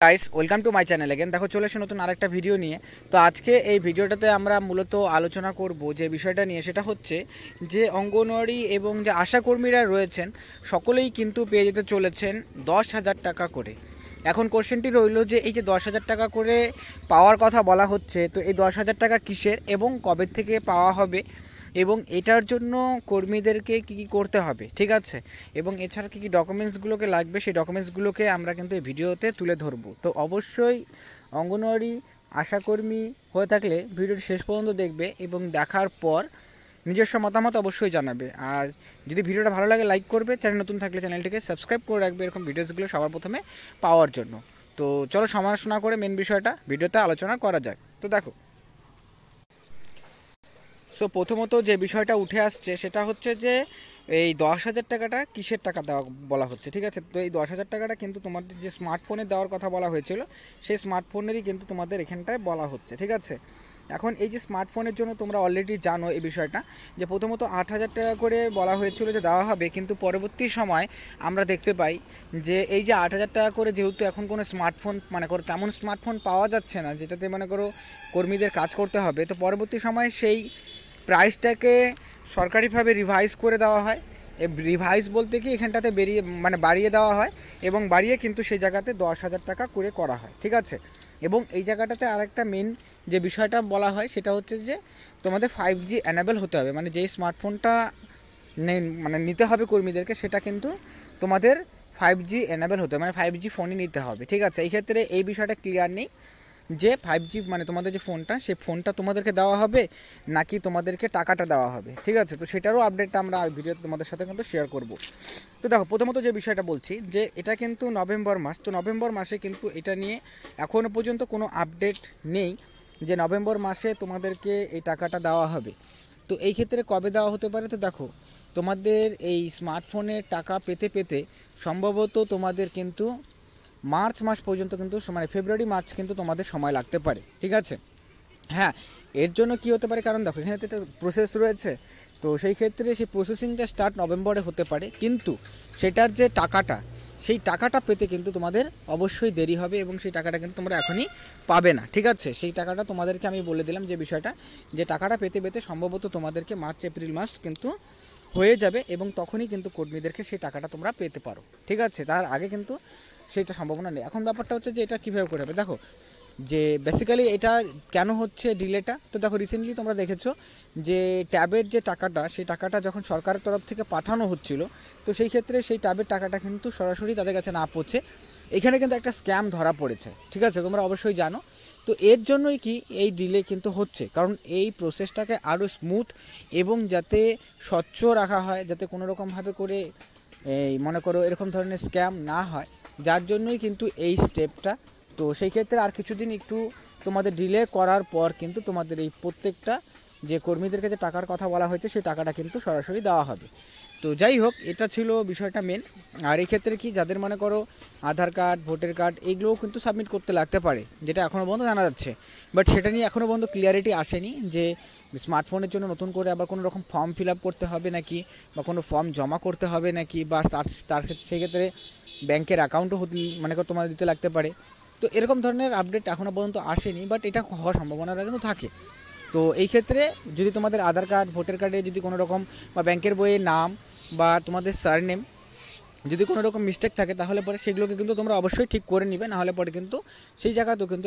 Guys welcome to my channel again. দেখো চলে এসে নতুন আরেকটা ভিডিও নিয়ে। তো আজকে এই ভিডিওটাতে আমরা মূলত আলোচনা করব যে বিষয়টা নিয়ে, সেটা হচ্ছে যে অঙ্গনওয়াড়ি এবং যে আশাকর্মীরা রয়েছেন সকলেই কিন্তু পেয়ে যেতে চলেছেন 10,000 টাকা করে। এখন কোশ্চেনটি রইল যে এই যে 10,000 টাকা করে পাওয়ার কথা বলা হচ্ছে, তো এই 10,000 টাকা কিসের এবং কবে থেকে পাওয়া হবে এবং এটার জন্য কর্মীদেরকে কী কী করতে হবে, ঠিক আছে, এবং এছাড়া কী কী ডকুমেন্টসগুলোকে লাগবে সেই ডকুমেন্টসগুলোকে আমরা কিন্তু এই ভিডিওতে তুলে ধরবো। তো অবশ্যই অঙ্গনওয়াড়ি আশাকর্মী হয়ে থাকলে ভিডিওটি শেষ পর্যন্ত দেখবে এবং দেখার পর নিজস্ব মতামত অবশ্যই জানাবে। আর যদি ভিডিওটা ভালো লাগে লাইক করবে, চ্যানেল নতুন থাকলে চ্যানেলটিকে সাবস্ক্রাইব করে রাখবে এরকম ভিডিওসগুলো সবার প্রথমে পাওয়ার জন্য। তো চলো সমালোচনা করে মেন বিষয়টা ভিডিওতে আলোচনা করা যাক। তো দেখো, সো প্রথমত যে বিষয়টা উঠে আসছে সেটা হচ্ছে যে এই 10,000 টাকাটা কিসের টাকা দেওয়া বলা হচ্ছে, ঠিক আছে। তো এই 10,000 টাকাটা কিন্তু তোমাদের যে স্মার্টফোনে দেওয়ার কথা বলা হয়েছিল সেই স্মার্টফোনেরই কিন্তু তোমাদের এখানটায় বলা হচ্ছে, ঠিক আছে। এখন এই যে স্মার্টফোনের জন্য তোমরা অলরেডি জানো এই বিষয়টা, যে প্রথমত 8,000 টাকা করে বলা হয়েছিল যে দেওয়া হবে, কিন্তু পরবর্তী সময় আমরা দেখতে পাই যে এই যে 8,000 টাকা করে, যেহেতু এখন কোনো স্মার্টফোন মানে করো তেমন স্মার্টফোন পাওয়া যাচ্ছে না যেটাতে মনে করো কর্মীদের কাজ করতে হবে, তো পরবর্তী সময় সেই প্রাইসটাকে সরকারিভাবে রিভাইজ করে দেওয়া হয়। রিভাইজ বলতে কি এখানটাতে বাড়িয়ে দেওয়া হয় এবং বাড়িয়ে কিন্তু সেই জায়গাতে 10,000 টাকা করে করা হয়, ঠিক আছে। এবং এই জায়গাটাতে আরেকটা মেন যে বিষয়টা বলা হয় সেটা হচ্ছে যে তোমাদের 5G অ্যানেবল হতে হবে, মানে যেই স্মার্টফোনটা নিতে হবে কর্মীদেরকে সেটা কিন্তু তোমাদের 5G অ্যানেবল হতে হবে, মানে 5G ফোনই নিতে হবে, ঠিক আছে। এই ক্ষেত্রে এই বিষয়টা ক্লিয়ার নেই যে 5G মানে তোমাদের যে ফোনটা সেই ফোনটা তোমাদেরকে দেওয়া হবে নাকি তোমাদেরকে টাকাটা দেওয়া হবে, ঠিক আছে। তো সেটারও আপডেটটা আমরা ভিডিওতে তোমাদের সাথে কিন্তু শেয়ার করব। তো দেখো, প্রথমত যে বিষয়টা বলছি যে এটা কিন্তু নভেম্বর মাস, তো নভেম্বর মাসে কিন্তু এটা নিয়ে এখনও পর্যন্ত কোনো আপডেট নেই যে নভেম্বর মাসে তোমাদেরকে এই টাকাটা দেওয়া হবে। তো এই ক্ষেত্রে কবে দেওয়া হতে পারে, তো দেখো তোমাদের এই স্মার্টফোনের টাকা পেতে পেতে সম্ভবত তোমাদের কিন্তু মার্চ মাস পর্যন্ত কিন্তু মানে ফেব্রুয়ারি মার্চ কিন্তু তোমাদের সময় লাগতে পারে, ঠিক আছে। হ্যাঁ, এর জন্য কি হতে পারে, কারণ দেখো এখানে তো একটা প্রসেস রয়েছে, তো সেই ক্ষেত্রে সেই প্রসেসিংটা স্টার্ট নভেম্বরে হতে পারে, কিন্তু সেটার যে টাকাটা সেই টাকাটা পেতে কিন্তু তোমাদের অবশ্যই দেরি হবে এবং সেই টাকাটা কিন্তু তোমরা এখনই পাবে না, ঠিক আছে। সেই টাকাটা তোমাদেরকে আমি বলে দিলাম যে বিষয়টা, যে টাকাটা পেতে পেতে সম্ভবত তোমাদেরকে মার্চ এপ্রিল মাস কিন্তু হয়ে যাবে এবং তখনই কিন্তু কর্মীদেরকে সেই টাকাটা তোমরা পেতে পারো, ঠিক আছে। তার আগে কিন্তু সেইটা সম্ভাবনা নেই। এখন ব্যাপারটা হচ্ছে যে এটা কীভাবে করে হবে, দেখো যে বেসিক্যালি এটা কেন হচ্ছে ডিলেটা। তো দেখো রিসেন্টলি তোমরা দেখেছো যে ট্যাবের যে টাকাটা সেই টাকাটা যখন সরকারের তরফ থেকে পাঠানো হচ্ছিল, তো সেই ক্ষেত্রে সেই ট্যাবের টাকাটা কিন্তু সরাসরি তাদের কাছে না পৌঁছে এখানে কিন্তু একটা স্ক্যাম ধরা পড়েছে, ঠিক আছে, তোমরা অবশ্যই জানো। তো এর জন্যই কি এই ডিলে কিন্তু হচ্ছে, কারণ এই প্রসেসটাকে আরও স্মুথ এবং যাতে স্বচ্ছ রাখা হয়, যাতে কোনো রকমভাবে করে এই মনে করো এরকম ধরনের স্ক্যাম না হয়, যার জন্যই কিন্তু এই স্টেপটা। তো সেই ক্ষেত্রে আর কিছুদিন একটু তোমাদের ডিলে করার পর কিন্তু তোমাদের এই প্রত্যেকটা যে কর্মীদেরকে যে টাকার কথা বলা হয়েছে সেই টাকাটা কিন্তু সরাসরি দেওয়া হবে। তো যাই হোক, এটা ছিল বিষয়টা মেন। আর এই ক্ষেত্রে কি যাদের মনে করো আধার কার্ড ভোটার কার্ড এইগুলোও কিন্তু সাবমিট করতে লাগতে পারে, যেটা এখনও পর্যন্ত জানা যাচ্ছে, বাট সেটা নিয়ে এখনও পর্যন্ত ক্লিয়ারিটি আসেনি যে স্মার্টফোনের জন্য নতুন করে আবার কোনো রকম ফর্ম ফিল আপ করতে হবে নাকি, বা কোনো ফর্ম জমা করতে হবে নাকি, বা তার সেক্ষেত্রে ব্যাংকের অ্যাকাউন্টও মনে করো তোমার দিতে লাগতে পারে। তো এরকম ধরনের আপডেট এখনও পর্যন্ত আসেনি, বাট এটা হওয়ার সম্ভাবনাটা কিন্তু থাকে। তো এই ক্ষেত্রে যদি তোমাদের আধার কার্ড ভোটার কার্ডে যদি কোনো রকম বা ব্যাংকের বইয়ে নাম বা তোমাদের সারনেম যদি কোনো রকম মিস্টেক থাকে তাহলে পরে সেগুলোকে কিন্তু তোমরা অবশ্যই ঠিক করে নিবে, নাহলে পরে কিন্তু সেই জায়গাতেও কিন্তু